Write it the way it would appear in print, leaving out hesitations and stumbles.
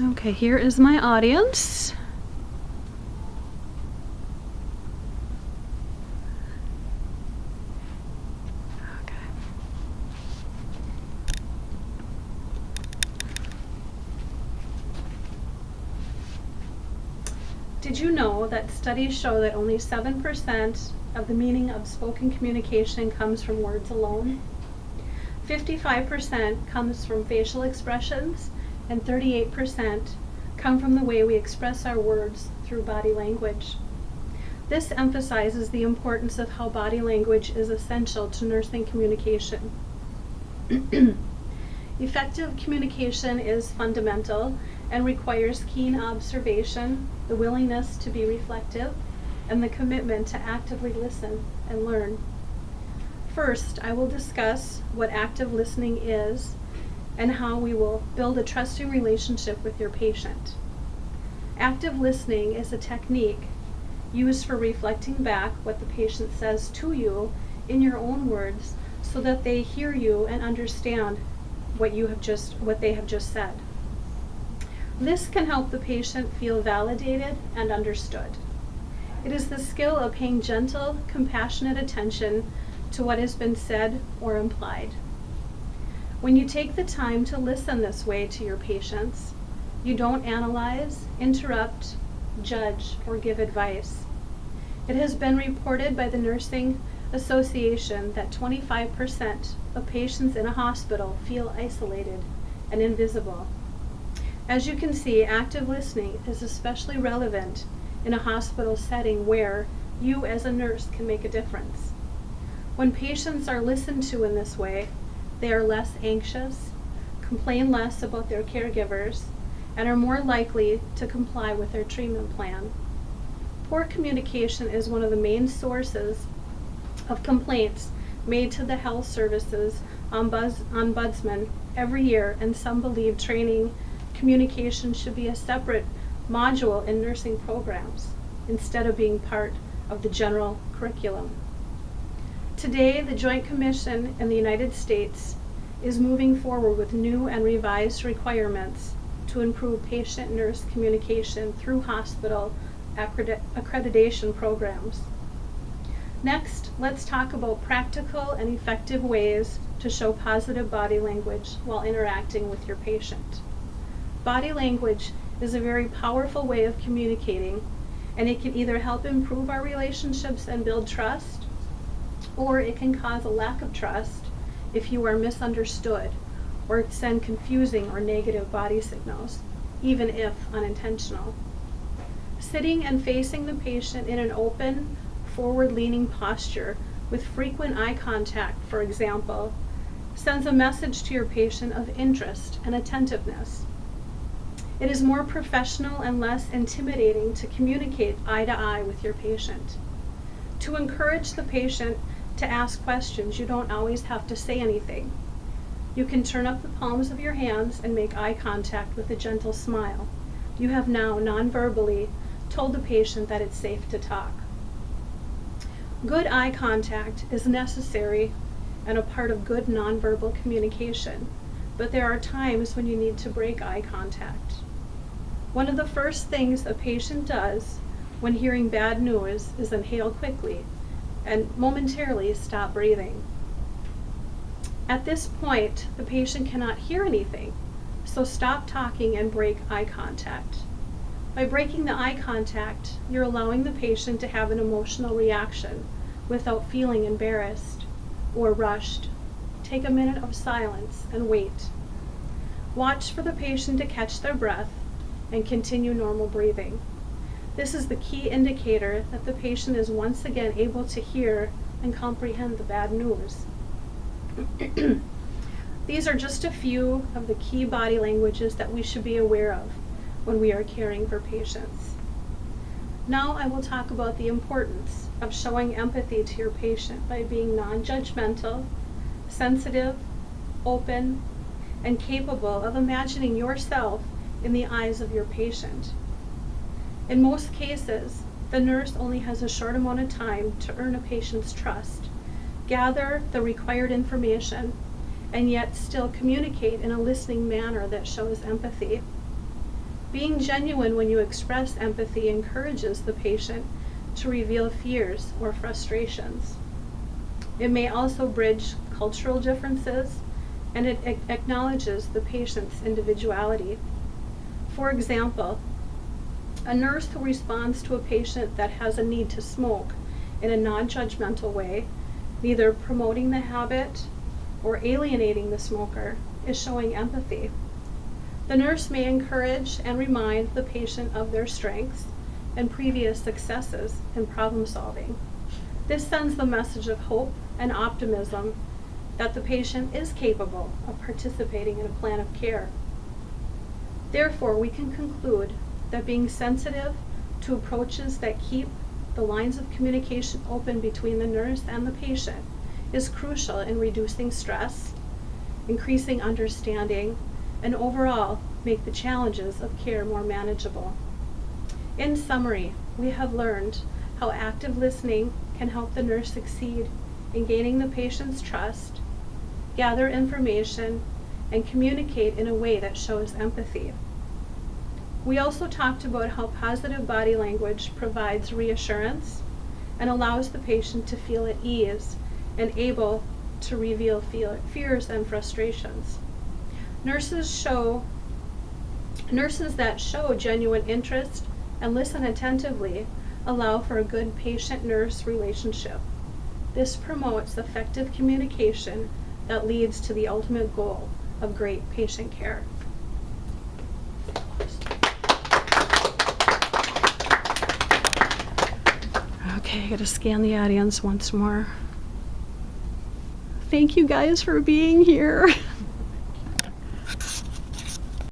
Okay, here is my audience. Okay. Did you know that studies show that only 7% of the meaning of spoken communication comes from words alone? 55% comes from facial expressions, and 38% come from the way we express our words through body language. This emphasizes the importance of how body language is essential to nursing communication. Effective communication is fundamental and requires keen observation, the willingness to be reflective, and the commitment to actively listen and learn. First, I will discuss what active listening is and how we will build a trusting relationship with your patient. Active listening is a technique used for reflecting back what the patient says to you in your own words so that they hear you and understand what they have just said. This can help the patient feel validated and understood. It is the skill of paying gentle, compassionate attention to what has been said or implied. When you take the time to listen this way to your patients, you don't analyze, interrupt, judge, or give advice. It has been reported by the Nursing Association that 25% of patients in a hospital feel isolated and invisible. As you can see, active listening is especially relevant in a hospital setting where you as a nurse can make a difference. When patients are listened to in this way, they are less anxious, complain less about their caregivers, and are more likely to comply with their treatment plan. Poor communication is one of the main sources of complaints made to the health services ombudsman every year, and some believe training communication should be a separate module in nursing programs instead of being part of the general curriculum. Today, the Joint Commission in the United States is moving forward with new and revised requirements to improve patient-nurse communication through hospital accreditation programs. Next, let's talk about practical and effective ways to show positive body language while interacting with your patient. Body language is a very powerful way of communicating, and it can either help improve our relationships and build trust, or it can cause a lack of trust if you are misunderstood or send confusing or negative body signals, even if unintentional. Sitting and facing the patient in an open, forward-leaning posture with frequent eye contact, for example, sends a message to your patient of interest and attentiveness. It is more professional and less intimidating to communicate eye to eye with your patient. To encourage the patient to ask questions, you don't always have to say anything. You can turn up the palms of your hands and make eye contact with a gentle smile. You have now non-verbally told the patient that it's safe to talk. Good eye contact is necessary and a part of good nonverbal communication, but there are times when you need to break eye contact. One of the first things a patient does when hearing bad news is inhale quickly and momentarily stop breathing. At this point, the patient cannot hear anything, so stop talking and break eye contact. By breaking the eye contact, you're allowing the patient to have an emotional reaction without feeling embarrassed or rushed. Take a minute of silence and wait. Watch for the patient to catch their breath and continue normal breathing. This is the key indicator that the patient is once again able to hear and comprehend the bad news. These are just a few of the key body languages that we should be aware of when we are caring for patients. Now I will talk about the importance of showing empathy to your patient by being non-judgmental, sensitive, open, and capable of imagining yourself in the eyes of your patient. In most cases, the nurse only has a short amount of time to earn a patient's trust, gather the required information, and yet still communicate in a listening manner that shows empathy. Being genuine when you express empathy encourages the patient to reveal fears or frustrations. It may also bridge cultural differences, and it acknowledges the patient's individuality. For example, a nurse who responds to a patient that has a need to smoke in a non-judgmental way, neither promoting the habit or alienating the smoker, is showing empathy. The nurse may encourage and remind the patient of their strengths and previous successes in problem solving. This sends the message of hope and optimism that the patient is capable of participating in a plan of care. Therefore, we can conclude that being sensitive to approaches that keep the lines of communication open between the nurse and the patient is crucial in reducing stress, increasing understanding, and overall make the challenges of care more manageable. In summary, we have learned how active listening can help the nurse succeed in gaining the patient's trust, gather information, and communicate in a way that shows empathy. We also talked about how positive body language provides reassurance and allows the patient to feel at ease and able to reveal fears and frustrations. Nurses that show genuine interest and listen attentively allow for a good patient-nurse relationship. This promotes effective communication that leads to the ultimate goal of great patient care. Okay, I gotta scan the audience once more. Thank you guys for being here.